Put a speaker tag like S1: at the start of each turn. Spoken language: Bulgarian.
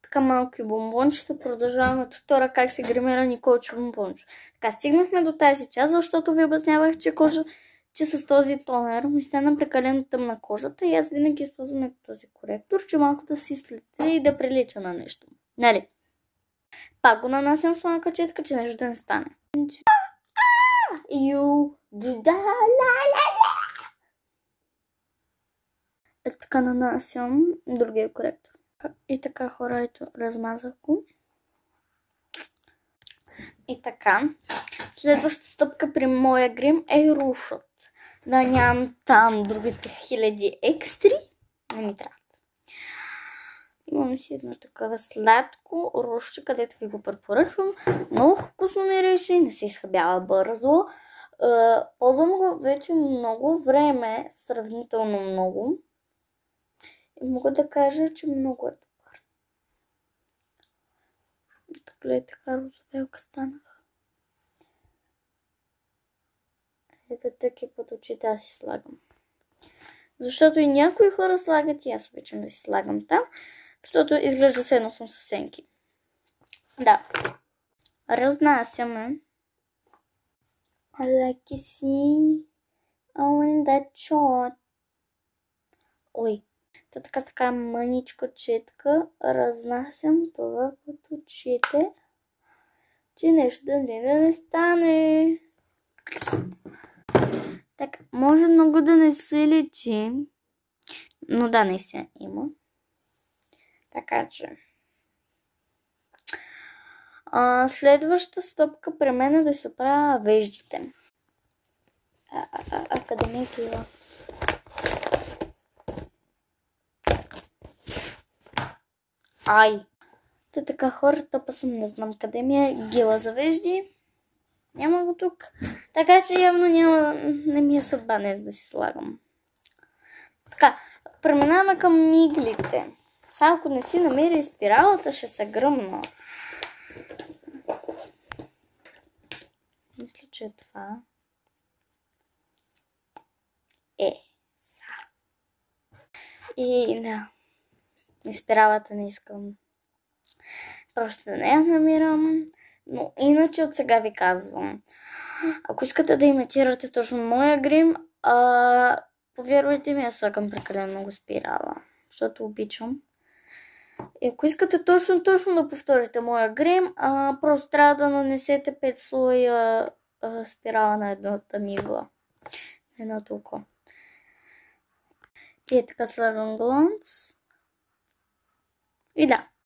S1: така малки бомбончета. Продължаваме туториала как се гримира Николчо бомбончо. Така, стигнахме до тази част, защото ви обяснявах, че с този тонер ми стана прекалено тъмна кожата и аз винаги използвам този коректор, че малко да си слети и да прилича на нещо. Нали? Пак го нанасям с тона качетка, че нещо да не стане. Така нанасям другия коректор. И така, хора, ето, размазах го. И така, следващата стъпка при моя грим е рушът. Да нямам там другите хиляди екстри, не ми трябва. Имам си едно такова сладко рушче, където ви го препоръчвам. Много вкусно мирише, не се изхабява бързо. Ползвам го вече много време, сравнително много. И мога да кажа, че много е добър. Гледай, така розовелка станах. Ето таки под очите аз си слагам. Защото и някои хора слагат и аз обичам да си слагам там. Защото изглежда се едно съм със сенки. Да. Разнасяме. Леки си. That shot. Ой. Така мъничко четка. Разнасям това под очите. Че нещо да не стане. Така, може много да не се личи. Но да, наистина има. Така че. Следваща стъпка при мен е да се правя веждите. Къде ми е кила? Ай! Така, хората па съм, не знам къде ми е гила за вежди. Няма го тук. Така че явно не ми е съдба днес да си слагам. Така, преминаваме към миглите. Само ако не си намери спиралата, ще се гръмна. Мисля, че е това. И да. И спиралата не искам. Просто не я намирам. Но иначе от сега ви казвам. Ако искате да имитирате точно моя грим, повярвайте ми, аз слагам прекалено много спирала. Защото обичам. И ако искате точно да повторите моя грим, просто трябва да нанесете 5 слоя спирала на едната мигла. Едното око. И така слагам гланц. И да,